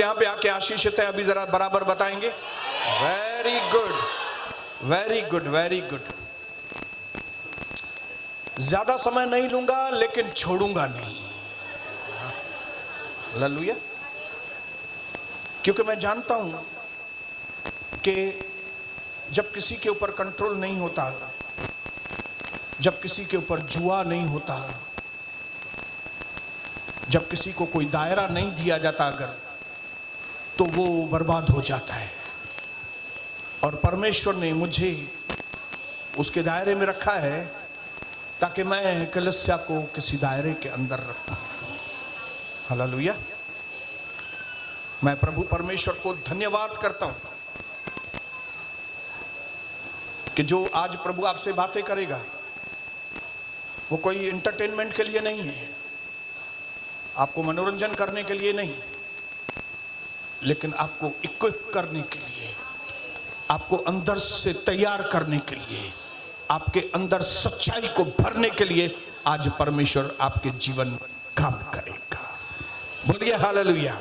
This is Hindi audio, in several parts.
यहाँ पे आके आशीषित है? अभी जरा बराबर बताएंगे। Very good, very good, very good. ज्यादा समय नहीं लूंगा लेकिन छोड़ूंगा नहीं। हालेलुया। क्योंकि मैं जानता हूं कि जब किसी के ऊपर कंट्रोल नहीं होता, जब किसी के ऊपर जुआ नहीं होता, जब किसी को कोई दायरा नहीं दिया जाता अगर, तो वो बर्बाद हो जाता है। और परमेश्वर ने मुझे उसके दायरे में रखा है ताकि मैं कलीसिया को किसी दायरे के अंदर रखूं। हालेलुया। मैं प्रभु परमेश्वर को धन्यवाद करता हूं कि जो आज प्रभु आपसे बातें करेगा वो कोई एंटरटेनमेंट के लिए नहीं है, आपको मनोरंजन करने के लिए नहीं, लेकिन आपको इक्विप करने के लिए, आपको अंदर से तैयार करने के लिए, आपके अंदर सच्चाई को भरने के लिए आज परमेश्वर आपके जीवन में काम करेगा। बोलिए हालेलुया।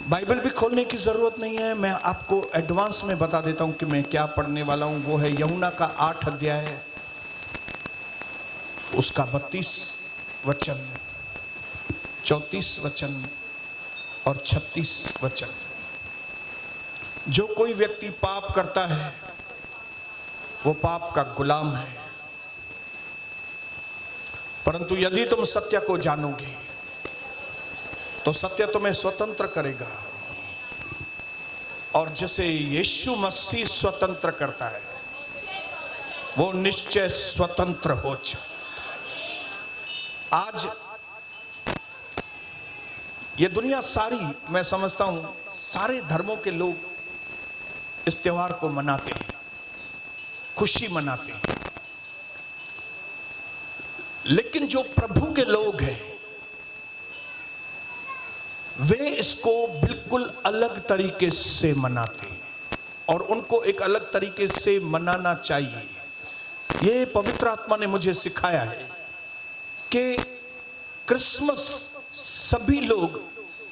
बाइबल भी खोलने की जरूरत नहीं है, मैं आपको एडवांस में बता देता हूं कि मैं क्या पढ़ने वाला हूं। वो है यूहन्ना का 8 अध्याय, उसका 32 वचन, 34 वचन और 36 वचन। जो कोई व्यक्ति पाप करता है वो पाप का गुलाम है, परंतु यदि तुम सत्य को जानोगे तो सत्य तुम्हें स्वतंत्र करेगा। और जिसे यीशु मसीह स्वतंत्र करता है वो निश्चय स्वतंत्र हो जाता है। आज ये दुनिया सारी, मैं समझता हूं सारे धर्मों के लोग इस त्योहार को मनाते हैं, खुशी मनाते हैं, लेकिन जो प्रभु के लोग हैं वे इसको बिल्कुल अलग तरीके से मनाते हैं और उनको एक अलग तरीके से मनाना चाहिए। ये पवित्र आत्मा ने मुझे सिखाया है कि क्रिसमस सभी लोग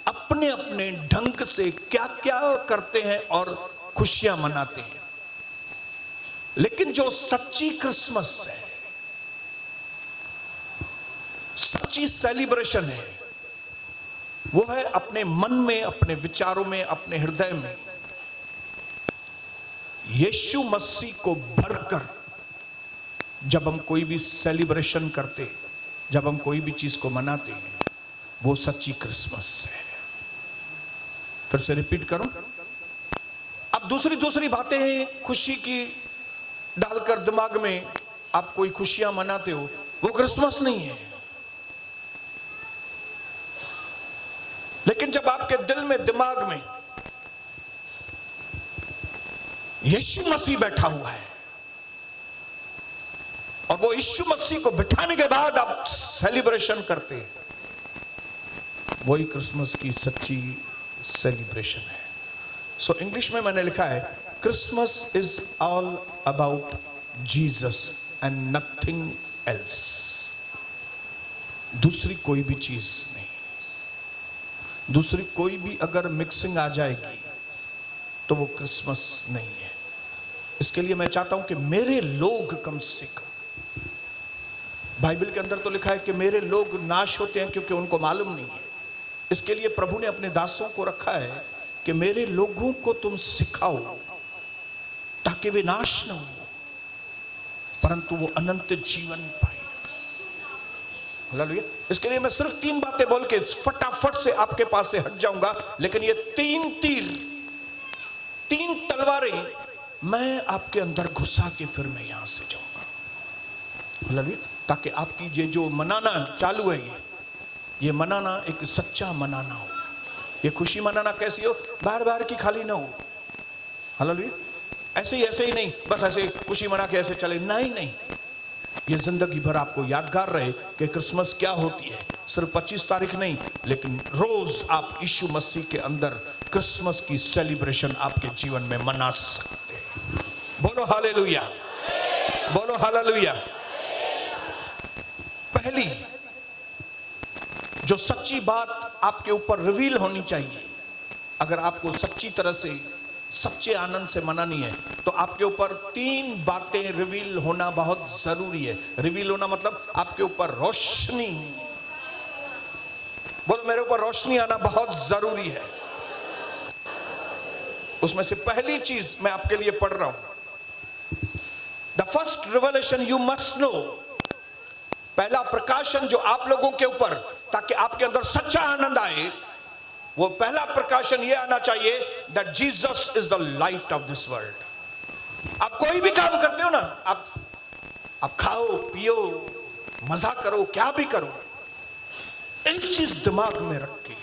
अपने अपने ढंग से क्या क्या करते हैं और खुशियां मनाते हैं, लेकिन जो सच्ची क्रिसमस है, सच्ची सेलिब्रेशन है, वो है अपने मन में, अपने विचारों में, अपने हृदय में यीशु मसीह को भरकर जब हम कोई भी सेलिब्रेशन करते, जब हम कोई भी चीज को मनाते हैं, वो सच्ची क्रिसमस है। फिर से रिपीट करूं। अब दूसरी बातें खुशी की डालकर दिमाग में आप कोई खुशियां मनाते हो, वो क्रिसमस नहीं है। लेकिन जब आपके दिल में, दिमाग में यीशु मसीह बैठा हुआ है और वो यीशु मसीह को बिठाने के बाद आप सेलिब्रेशन करते हैं, वही क्रिसमस की सच्ची सेलिब्रेशन है। सो इंग्लिश में मैंने लिखा है, Christmas is all about Jesus and nothing else. दूसरी कोई भी चीज नहीं, दूसरी कोई भी अगर मिक्सिंग आ जाएगी तो वो क्रिसमस नहीं है। इसके लिए मैं चाहता हूं कि मेरे लोग कम से कम, बाइबल के अंदर तो लिखा है कि मेरे लोग नाश होते हैं क्योंकि उनको मालूम नहीं है। इसके लिए प्रभु ने अपने दासों को रखा है कि मेरे लोगों को तुम सिखाओ ताकि वे नाश न हो परंतु वो अनंत जीवन पाए। हालेलुया। इसके लिए मैं सिर्फ 3 बातें बोल के फटाफट से आपके पास से हट जाऊंगा, लेकिन ये 3 तीर, 3 तलवारें मैं आपके अंदर घुसा के फिर मैं यहां से जाऊंगा। हालेलुया। ताकि आपकी ये जो मनाना चालू है, ये मनाना एक सच्चा मनाना हो। ये खुशी मनाना कैसी हो? बार बार की खाली ना हो। हालेलुया। ऐसे ही नहीं, बस ऐसे खुशी मना के ऐसे चले, नहीं, ये जिंदगी भर आपको यादगार रहे कि क्रिसमस क्या होती है। सिर्फ 25 तारीख नहीं, लेकिन रोज आप यीशु मसीह के अंदर क्रिसमस की सेलिब्रेशन आपके जीवन में मना सकते हैं। बोलो हालेलुया, बोलो हालेलुया। पहली जो सच्ची बात आपके ऊपर रिवील होनी चाहिए। अगर आपको सच्ची तरह से सच्चे आनंद से मनानी है तो आपके ऊपर 3 बातें रिवील होना बहुत जरूरी है। रिवील होना मतलब आपके ऊपर रोशनी, बोलो मेरे ऊपर रोशनी आना बहुत जरूरी है। उसमें से पहली चीज मैं आपके लिए पढ़ रहा हूं। The first revelation you must know, पहला प्रकाशन जो आप लोगों के ऊपर, ताकि आपके अंदर सच्चा आनंद आए, वो पहला प्रकाशन ये आना चाहिए that Jesus is the light of this world. आप कोई भी काम करते हो ना, आप खाओ पियो मजा करो क्या भी करो, एक चीज दिमाग में रख के,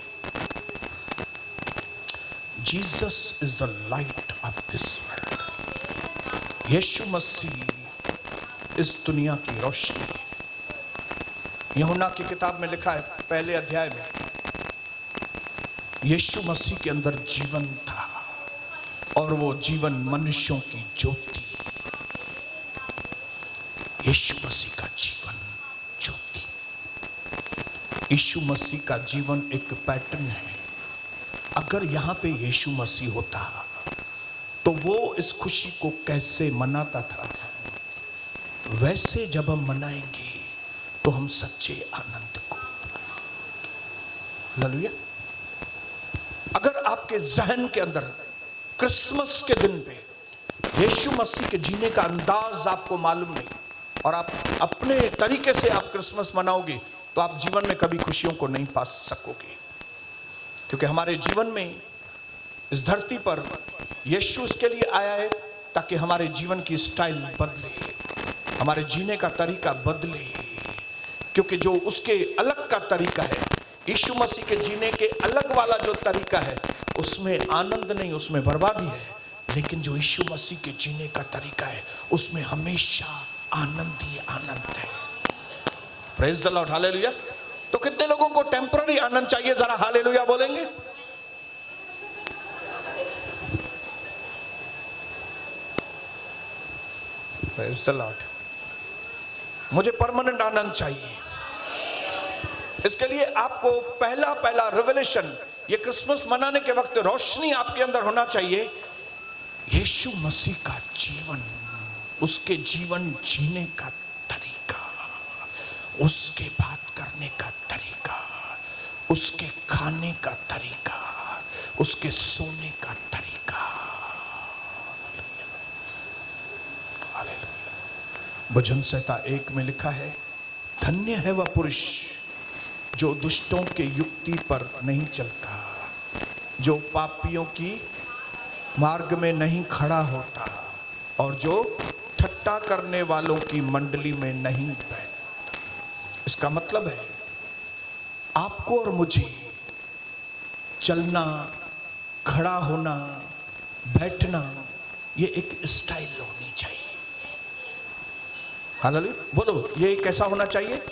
Jesus is the light of this world. Yeshu Masih इस दुनिया की रोशनी है। यूहन्ना की किताब में लिखा है पहले अध्याय में, यीशु मसीह के अंदर जीवन था और वो जीवन मनुष्यों की ज्योति। यीशु मसीह का जीवन ज्योति। यीशु मसीह का जीवन एक पैटर्न है। अगर यहां पे यीशु मसीह होता तो वो इस खुशी को कैसे मनाता था, वैसे जब हम मनाएंगे तो हम सच्चे आनंद को पाएंगे। हालेलुया। अगर आपके जहन के अंदर क्रिसमस के दिन पे यीशु मसीह के जीने का अंदाज आपको मालूम नहीं और आप अपने तरीके से आप क्रिसमस मनाओगे तो आप जीवन में कभी खुशियों को नहीं पा सकोगे। क्योंकि हमारे जीवन में इस धरती पर यीशु इसके लिए आया है ताकि हमारे जीवन की स्टाइल बदले, हमारे जीने का तरीका बदले। क्योंकि जो उसके अलग का तरीका है, यीशु मसीह के जीने के अलग वाला जो तरीका है, उसमें आनंद नहीं, उसमें बर्बादी है। लेकिन जो यीशु मसीह के जीने का तरीका है, उसमें हमेशा आनंद ही आनंद है। Praise the Lord, hallelujah. तो कितने लोगों को टेम्पररी आनंद चाहिए, जरा हालेलुया बोलेंगे। Praise the Lord. मुझे परमानेंट आनंद चाहिए। इसके लिए आपको पहला रिवलेशन, ये क्रिसमस मनाने के वक्त रोशनी आपके अंदर होना चाहिए। यीशु मसीह का जीवन, उसके जीवन जीने का तरीका, उसके बात करने का तरीका, उसके खाने का तरीका, उसके सोने का तरीका। भजन संहिता 1 में लिखा है, धन्य है वह पुरुष जो दुष्टों के युक्ति पर नहीं चलता, जो पापियों की मार्ग में नहीं खड़ा होता और जो ठट्टा करने वालों की मंडली में नहीं बैठता। इसका मतलब है आपको और मुझे चलना, खड़ा होना, बैठना, ये एक स्टाइल होनी चाहिए। हालेलुया बोलो, ये कैसा होना चाहिए?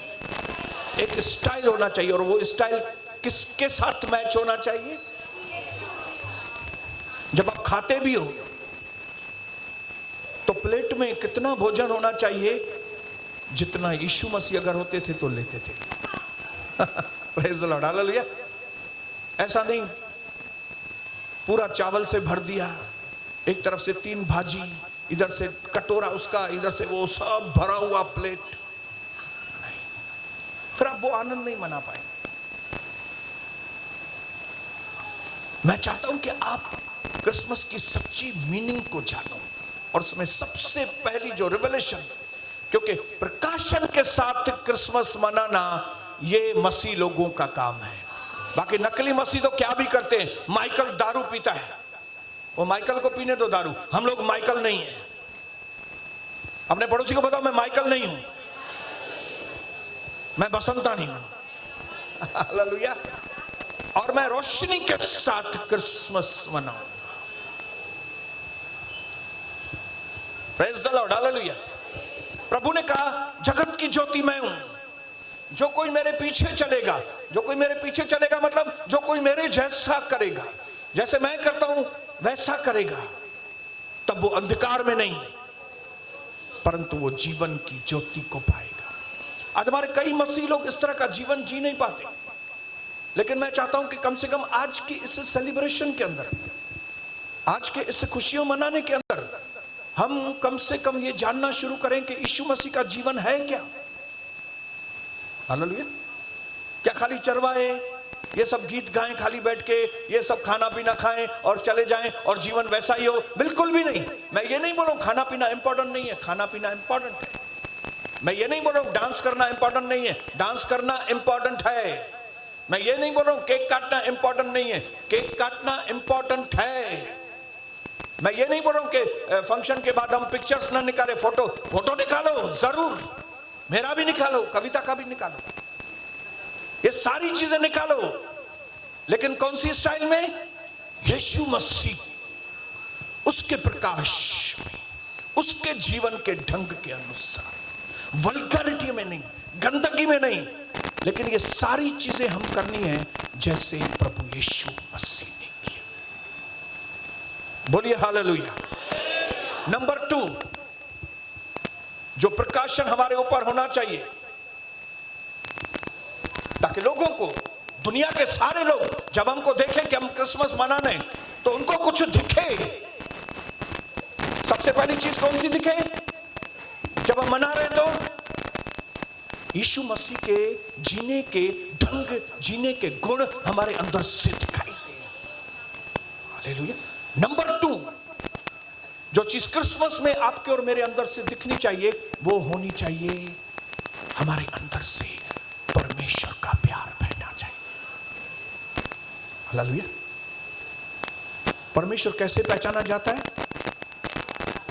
एक स्टाइल होना चाहिए। और वो स्टाइल किसके साथ मैच होना चाहिए? जब आप खाते भी हो तो प्लेट में कितना भोजन होना चाहिए? जितना यीशु मसीह अगर होते थे तो लेते थे। Praise the Lord, hallelujah. ऐसा नहीं पूरा चावल से भर दिया, एक तरफ से 3 भाजी, इधर से कटोरा उसका, इधर से वो, सब भरा हुआ प्लेट। नहीं, फिर आप वो आनंद नहीं मना पाएंगे। मैं चाहता हूं कि आप क्रिसमस की सच्ची मीनिंग को जानो। और उसमें सबसे पहली जो रिवलेशन, क्योंकि प्रकाशन के साथ क्रिसमस मनाना ये मसीह लोगों का काम है। बाकी नकली मसीह तो क्या भी करते हैं। माइकल दारू पीता है, वो माइकल को पीने दो दारू। हम लोग माइकल नहीं है। अपने पड़ोसी को बताओ, मैं माइकल नहीं हूं, मैं बसंता नहीं हूं। हालेलुया। और मैं रोशनी के साथ क्रिसमस मनाऊं। Praise the Lord, hallelujah. प्रभु ने कहा, जगत की ज्योति मैं हूं, जो कोई मेरे पीछे चलेगा, जो कोई मेरे पीछे चलेगा मतलब जो कोई मेरे जैसा करेगा, जैसे मैं करता हूं वैसा करेगा, तब वो अंधकार में नहीं परंतु वो जीवन की ज्योति को पाएगा। आज हमारे कई मसीह लोग इस तरह का जीवन जी नहीं पाते। लेकिन मैं चाहता हूं कि कम से कम आज की इस सेलिब्रेशन के अंदर, आज के इस खुशियों मनाने के अंदर हम कम से कम ये जानना शुरू करें कि यीशु मसीह का जीवन है क्या। हालेलुया। क्या खाली चरवाए ये सब गीत गाएं खाली बैठ के, ये सब खाना पीना खाएं और चले जाएं और जीवन वैसा ही हो? बिल्कुल भी नहीं। मैं ये नहीं बोल रहा हूं खाना पीना इंपॉर्टेंट नहीं है, खाना पीना इंपॉर्टेंट है। मैं ये नहीं बोल रहा हूं डांस करना इंपॉर्टेंट नहीं है, डांस करना इंपॉर्टेंट है। मैं ये नहीं बोल रहा हूं केक काटना इंपॉर्टेंट नहीं है, केक काटना इंपॉर्टेंट है। मैं ये नहीं बोल रहा हूं कि फंक्शन के बाद हम पिक्चर्स ना निकाले, फोटो निकालो जरूर, मेरा भी निकालो, कविता का भी निकालो, ये सारी चीजें निकालो, लेकिन कौन सी स्टाइल में? यीशु मसीह उसके प्रकाश में, उसके जीवन के ढंग के अनुसार, वल्गैरिटी में नहीं, गंदगी में नहीं, लेकिन ये सारी चीजें हम करनी है जैसे प्रभु यीशु मसीह ने किया। बोलिए हालेलुया। नंबर 2, जो प्रकाशन हमारे ऊपर होना चाहिए ताकि लोगों को, दुनिया के सारे लोग जब हमको देखें कि हम क्रिसमस मनाने, तो उनको कुछ दिखे। सबसे पहली चीज कौन सी दिखे जब हम मना रहे? तो यीशु मसीह के जीने के ढंग, जीने के गुण हमारे अंदर से दिखाई दे। हालेलुया। नंबर 2, जो चीज क्रिसमस में आपके और मेरे अंदर से दिखनी चाहिए वो होनी चाहिए, हमारे अंदर से परमेश्वर का प्यार बहना चाहिए। हालेलुया। परमेश्वर कैसे पहचाना जाता है?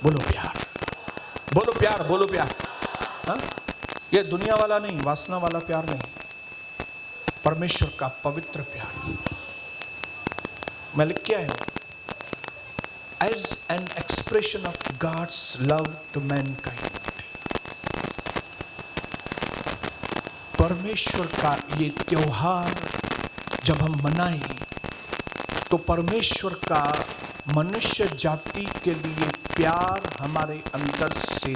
बोलो प्यार, बोलो प्यार, बोलो प्यार। हाँ? ये दुनिया वाला नहीं, वासना वाला प्यार नहीं, परमेश्वर का पवित्र प्यार। मैं लिख के आया हूं, as an expression of God's love to mankind. परमेश्वर का ये त्योहार जब हम मनाएं तो परमेश्वर का मनुष्य जाति के लिए प्यार हमारे अंदर से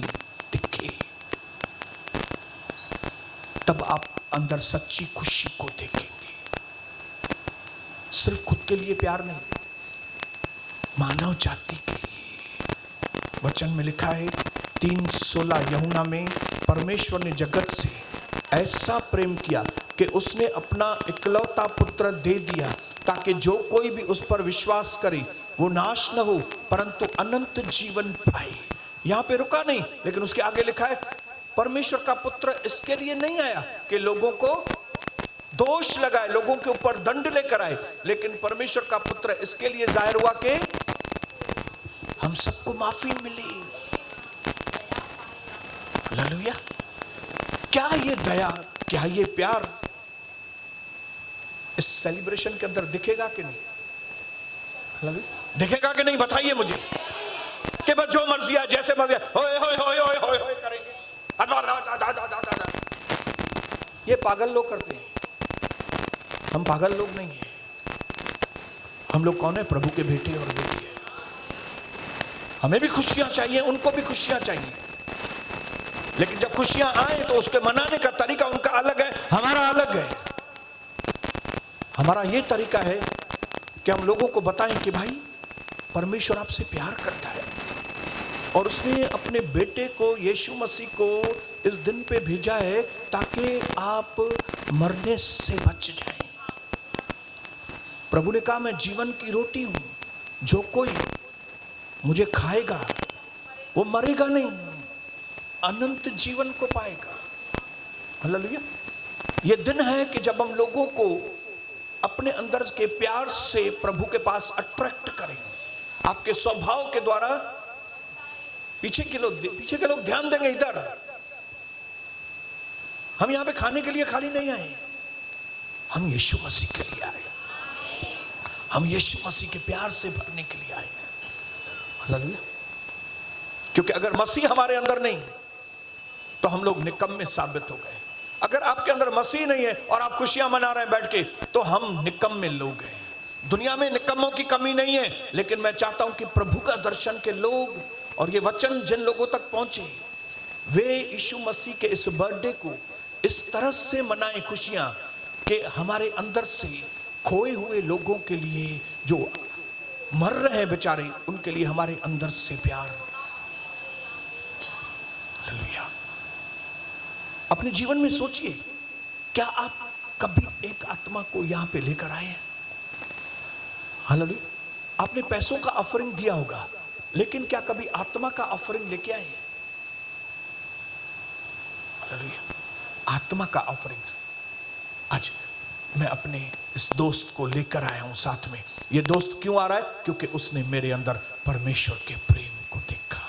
दिखे, तब आप अंदर सच्ची खुशी को देखेंगे। सिर्फ खुद के लिए प्यार नहीं, मानव जाति के लिए। वचन में लिखा है 3:16 यूहन्ना में, परमेश्वर ने जगत से ऐसा प्रेम किया कि उसने अपना इकलौता पुत्र दे दिया ताकि जो कोई भी उस पर विश्वास करे वो नाश न हो परंतु अनंत जीवन पाए। यहां पे रुका नहीं, लेकिन उसके आगे लिखा है परमेश्वर का पुत्र इसके लिए नहीं आया कि लोगों को दोष लगाए, लोगों के ऊपर दंड लेकर आए, लेकिन परमेश्वर का पुत्र इसके लिए जाहिर हुआ कि हम सबको माफी मिली। हालेलुया। क्या ये दया, क्या ये प्यार इस सेलिब्रेशन के अंदर दिखेगा कि नहीं? दिखेगा कि नहीं? बताइए मुझे। कि बस जो मर्जी है, जैसे मर्जी है, होए होए होए होए होए होए करेंगे। ये पागल लोग करते हैं, हम पागल लोग नहीं हैं। हम लोग कौन है? प्रभु के बेटे और बेटी है। हमें भी खुशियां चाहिए, उनको भी खुशियां चाहिए, लेकिन जब खुशियां आए तो उसके मनाने का तरीका उनका अलग है, हमारा अलग है। हमारा ये तरीका है कि हम लोगों को बताएं कि भाई परमेश्वर आपसे प्यार करता है और उसने अपने बेटे को, यीशु मसीह को इस दिन पे भेजा है ताकि आप मरने से बच जाएं। प्रभु ने कहा मैं जीवन की रोटी हूं, जो कोई मुझे खाएगा वो मरेगा नहीं, अनंत जीवन को पाएगा। हालेलुया। ये दिन है कि जब हम लोगों को अपने अंदर के प्यार से प्रभु के पास अट्रैक्ट करें। आपके स्वभाव के द्वारा पीछे के लोग ध्यान देंगे इधर। हम यहां पे खाने के लिए खाली नहीं आए, हम यीशु मसीह के लिए आए, हम यीशु मसीह के प्यार से भरने के लिए आए हैं। हालेलुया। क्योंकि अगर मसीह हमारे अंदर नहीं तो हम लोग निकम्मे साबित हो गए। अगर आपके अंदर मसीह नहीं है और आप खुशियां मना रहे हैं बैठ के, तो हम निकम्मे लोग हैं। दुनिया में निकम्मों की कमी नहीं है, लेकिन मैं चाहता हूं कि प्रभु का दर्शन के लोग और ये वचन जिन लोगों तक पहुंचे, वे यीशु मसीह के इस बर्थडे को इस तरह से मनाएं खुशियां कि हमारे अंदर से खोए हुए लोगों के लिए, जो मर रहे हैं बेचारे, उनके लिए हमारे अंदर से प्यार। हालेलुया। अपने जीवन में सोचिए, क्या आप कभी एक आत्मा को यहां पे लेकर आए हैं? हालेलुया। आपने पैसों का ऑफरिंग दिया होगा, लेकिन क्या कभी आत्मा का ऑफरिंग लेके आए हैं? हालेलुया। आत्मा का ऑफरिंग। आज मैं अपने इस दोस्त को लेकर आया हूं साथ में। ये दोस्त क्यों आ रहा है? क्योंकि उसने मेरे अंदर परमेश्वर के प्रेम को देखा।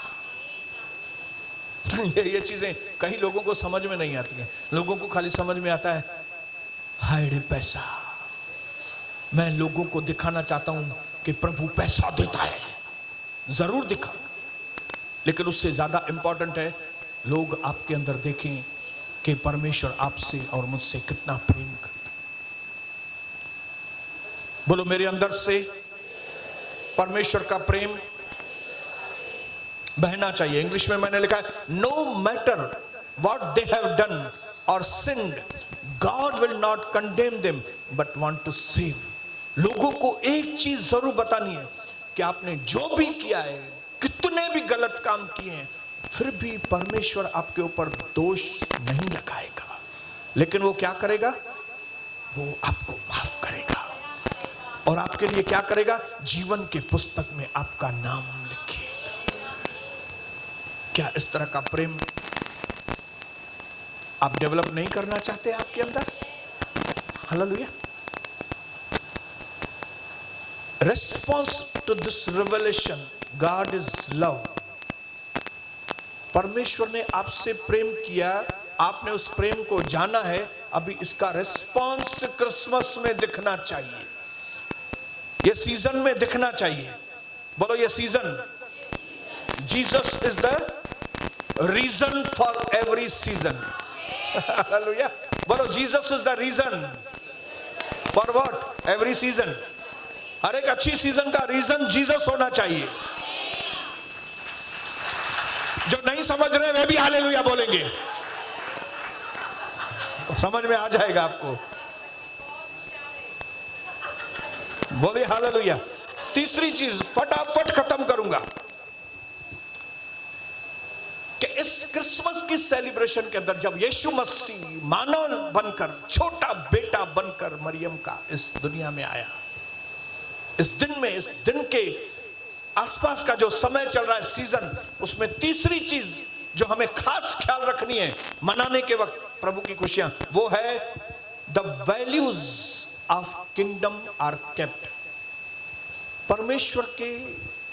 ये चीजें कई लोगों को समझ में नहीं आती हैं। लोगों को खाली समझ में आता है हाय रे पैसा। मैं लोगों को दिखाना चाहता हूं कि प्रभु पैसा देता है, जरूर दिखा, लेकिन उससे ज्यादा इंपॉर्टेंट है लोग आपके अंदर देखें कि परमेश्वर आपसे और मुझसे कितना प्रेम करता। बोलो, मेरे अंदर से परमेश्वर का प्रेम बहना चाहिए। इंग्लिश में मैंने लिखा है, no matter what they have done और sinned, God will not condemn them but want to save. लोगों को एक चीज जरूर बतानी है कि आपने जो भी किया है, कितने भी गलत काम किए हैं, फिर भी परमेश्वर आपके ऊपर दोष नहीं लगाएगा, लेकिन वो क्या करेगा? वो आपको माफ करेगा और आपके लिए क्या करेगा? जीवन की पुस्तक में आपका नाम लिखेगा। क्या इस तरह का प्रेम आप डेवलप नहीं करना चाहते आपके अंदर? Hallelujah. Response to this revelation, God is love. परमेश्वर ने आपसे प्रेम किया, आपने उस प्रेम को जाना है, अभी इसका रिस्पॉन्स क्रिसमस में दिखना चाहिए, ये सीजन में दिखना चाहिए। बोलो, ये season, Jesus is the reason for every season. Hallelujah. बोलो, Jesus is the reason for what? Every season. हर एक अच्छी सीजन का रीजन जीसस होना चाहिए। जो नहीं समझ रहे वे भी हालेलुया बोलेंगे, समझ में आ जाएगा आपको। बोले हालेलुया। तीसरी चीज फटाफट खत्म करूंगा कि इस क्रिसमस की सेलिब्रेशन के अंदर जब यीशु मसीह मानव बनकर, छोटा बेटा बनकर मरियम का इस दुनिया में आया, इस दिन में, इस दिन के आसपास का जो समय चल रहा है सीजन, उसमें तीसरी चीज जो हमें खास ख्याल रखनी है मनाने के वक्त प्रभु की खुशियां, वो है the values of kingdom are kept. परमेश्वर के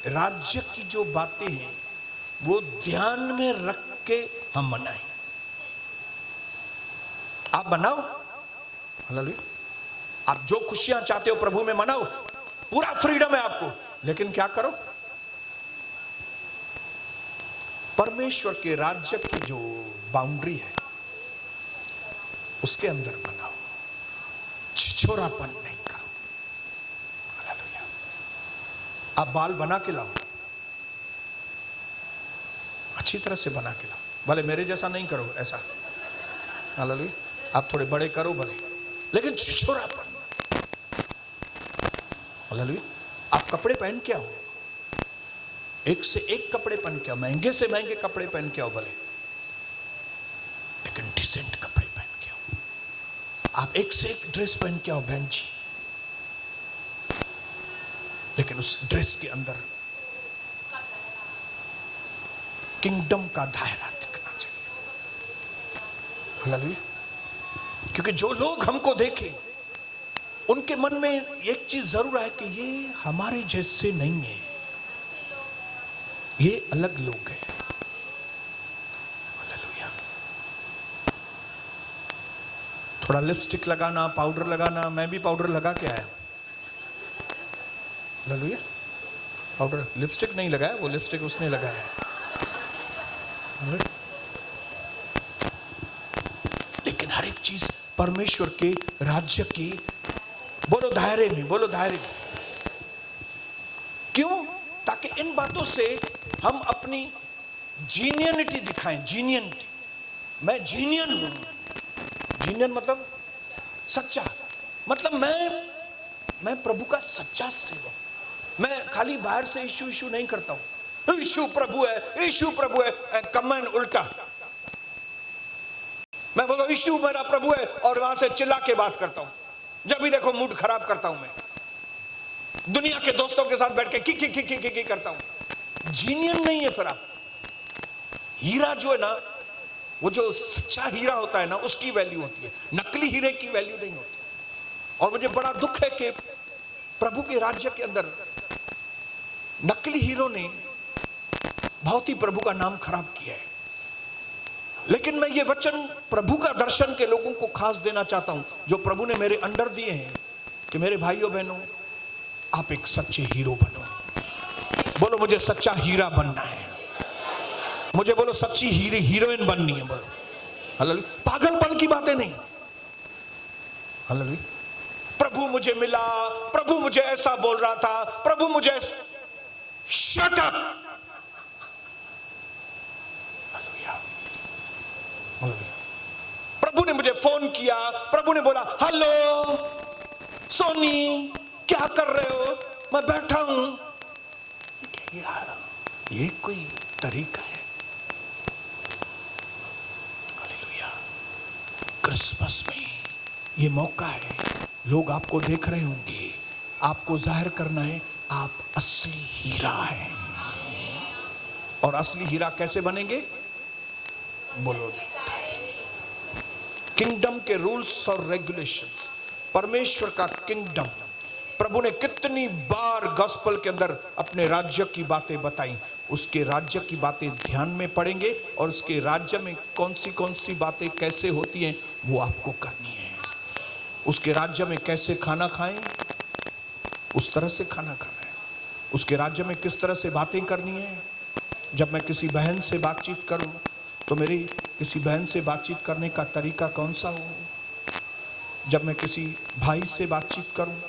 राज्य की जो बातें हैं वो ध्यान में रख के हम मनाएं। आप मनाओ, हालेलुया। आप जो खुशियां चाहते हो प्रभु में मनाओ, पूरा फ्रीडम है आपको, लेकिन क्या करो? परमेश्वर के राज्य की जो बाउंड्री है उसके अंदर मनाओ, छिछोरापन नहीं करो। हालेलुया। आप बाल बना के लाओ, अच्छी तरह से बना के लाओ, भले मेरे जैसा नहीं करो ऐसा, हालेलुया। आप थोड़े बड़े करो भले, लेकिन छिछोरापन। हालेलुया। आप कपड़े पहन के आओ, एक से एक कपड़े पहन के आओ, महंगे से महंगे कपड़े पहन के आओ भले, लेकिन डिसेंट कपड़े पहन के आओ। आप एक से एक ड्रेस पहन के आओ बहन जी, लेकिन उस ड्रेस के अंदर किंगडम का दायरा दिखना चाहिए। हालेलुया। क्योंकि जो लोग हमको देखें उनके मन में एक चीज जरूर है कि ये हमारे जैसे नहीं है, ये अलग लोग हैं। हालेलुया। थोड़ा लिपस्टिक लगाना, पाउडर लगाना, मैं भी पाउडर लगा के आया। हालेलुया। पाउडर, लिपस्टिक नहीं लगाया, वो लिपस्टिक उसने लगाया है। लेकिन हर एक चीज परमेश्वर के राज्य की, बोलो दायरे में, बोलो दायरे में। क्यों? ताकि इन बातों से हम अपनी जीनियनिटी दिखाएं। जीनियनिटी, मैं जीनियन हूं। जीनियन मतलब सच्चा मतलब मैं प्रभु का सच्चा सेवक। मैं खाली बाहर से इशू नहीं करता हूं, यीशु प्रभु है, यीशु प्रभु है, कमेंट उल्टा। मैं बोलता हूं यीशु मेरा प्रभु है और वहां से चिल्ला के बात करता हूं। जब भी देखो मूड खराब करता हूं, मैं दुनिया के दोस्तों के साथ बैठ के की करता हूं। जीनियन नहीं है। फिर आप हीरा जो है ना, वो जो सच्चा हीरा होता है ना, उसकी वैल्यू होती है, नकली हीरे की वैल्यू नहीं होती। और मुझे बड़ा दुख है कि प्रभु के राज्य के अंदर नकली हीरो ने बहुत ही प्रभु का नाम खराब किया है। लेकिन मैं ये वचन प्रभु का दर्शन के लोगों को खास देना चाहता हूं, जो प्रभु ने मेरे अंडर दिए हैं, कि मेरे भाइयों बहनों, आप एक सच्चे हीरो बनो। बोलो मुझे सच्चा हीरा बनना है, मुझे बोलो सच्ची हीरोइन बननी है। बोलो हालेलुया। पागलपन की बातें नहीं। हालेलुया। प्रभु मुझे मिला, प्रभु मुझे ऐसा बोल रहा था, प्रभु मुझे शट अप। हालेलुया। प्रभु ने मुझे फोन किया, प्रभु ने बोला हेलो सोनी क्या कर रहे हो, मैं बैठा हूं। ये कोई तरीका है? हालेलुया। क्रिसमस में ये मौका है, लोग आपको देख रहे होंगे, आपको जाहिर करना है आप असली हीरा हैं। और असली हीरा कैसे बनेंगे? बोलो। किंगडम के रूल्स और रेगुलेशंस, परमेश्वर का किंगडम। प्रभु ने कितनी बार गॉस्पेल के अंदर अपने राज्य की बातें बताई। उसके राज्य की बातें ध्यान में पड़ेंगे और उसके राज्य में कौन सी बातें कैसे होती हैं वो आपको करनी है। उसके राज्य में कैसे खाना खाएं, उस तरह से खाना खाना है। उसके राज्य में किस तरह से बातें करनी है। जब मैं किसी बहन से बातचीत करूं तो मेरी किसी बहन से बातचीत करने का तरीका कौन सा हो। जब मैं किसी भाई से बातचीत करूं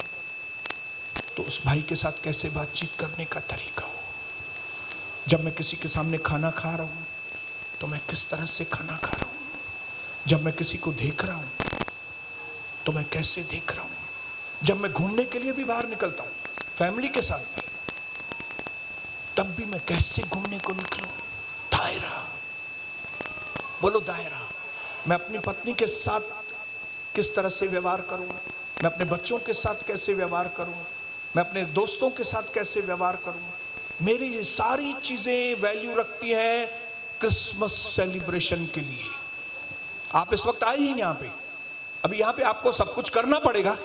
तो उस भाई के साथ कैसे बातचीत करने का तरीका हो। जब मैं किसी के सामने खाना खा रहा हूं तो मैं किस तरह से खाना खा रहा हूं। जब मैं किसी को देख रहा हूं तो मैं कैसे देख रहा हूं। जब मैं घूमने के लिए भी बाहर निकलता हूं, फैमिली के साथ भी, तब भी मैं कैसे घूमने को निकलूं। दायरा, बोलो दायरा। मैं अपनी पत्नी के साथ किस तरह से व्यवहार करूं, मैं अपने बच्चों के साथ कैसे व्यवहार करूं, मैं अपने दोस्तों के साथ कैसे व्यवहार करूं। मेरी ये सारी चीजें वैल्यू रखती हैं क्रिसमस सेलिब्रेशन के लिए। आप इस वक्त आए ही यहाँ पे, अभी यहाँ पे आपको सब कुछ करना पड़ेगा।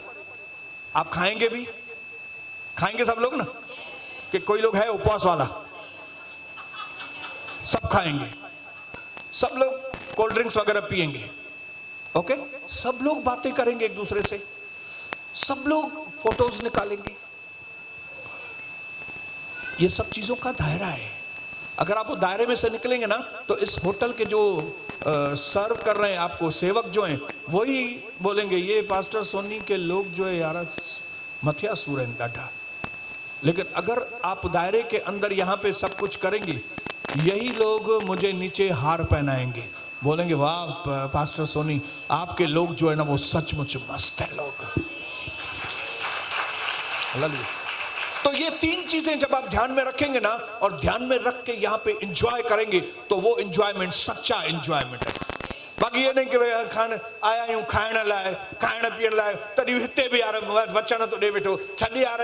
आप खाएंगे भी, खाएंगे सब लोग ना, कि कोई लोग है उपवास वाला, सब खाएंगे, सब लोग कोल्ड ड्रिंक्स वगैरह पिएंगे, ओके, सब लोग बातें करेंगे एक दूसरे से, सब लोग फोटोज निकालेंगे। ये सब चीजों का दायरा है। अगर आप वो दायरे में से निकलेंगे ना तो इस होटल के जो सर्व कर रहे हैं आपको सेवक जो हैं, वही बोलेंगे ये पास्टर सोनी के लोग जो है यार मथिया सूरन डाटा। लेकिन अगर आप दायरे के अंदर यहाँ पे सब कुछ करेंगे, यही लोग मुझे नीचे हार पहनाएंगे, बोलेंगे वाह पास्टर सोनी आपके लोग जो है ना वो सचमुच मस्त है लोग। तो ये तीन चीजें जब आप ध्यान में रखेंगे ना और ध्यान में रख के यहाँ पे एंजॉय करेंगे तो वो एंजॉयमेंट सच्चा एंजॉयमेंट है। बाकी ये नहीं कि खान आया यूं खाइण लाइ खाइण पीअण लाइ, तॾहिं हिते बि यार वचन तो ॾे वेठो, छॾ यार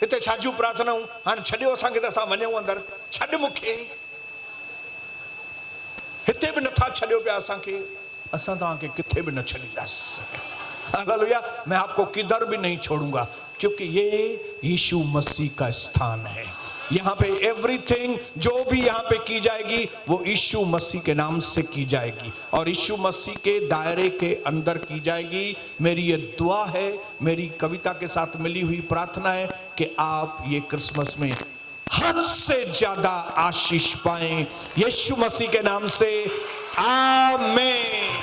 हिते छाजू प्रार्थनाऊं, हाणे छॾियो असांखे त असां वञूं अंदरि, छॾ मूंखे, हिते बि नथा छॾियो पिया असांखे, असां तव्हांखे किथे बि न छॾींदासीं। हालेलुया। मैं आपको किधर भी नहीं छोड़ूंगा क्योंकि ये यीशु मसीह का स्थान है। यहाँ पे एवरीथिंग जो भी यहाँ पे की जाएगी वो यीशु मसीह के नाम से की जाएगी और यीशु मसीह के दायरे के अंदर की जाएगी। मेरी ये दुआ है, मेरी कविता के साथ मिली हुई प्रार्थना है कि आप ये क्रिसमस में हद से ज्यादा आशीष पाएं, यीशु मसीह के नाम से, आमीन।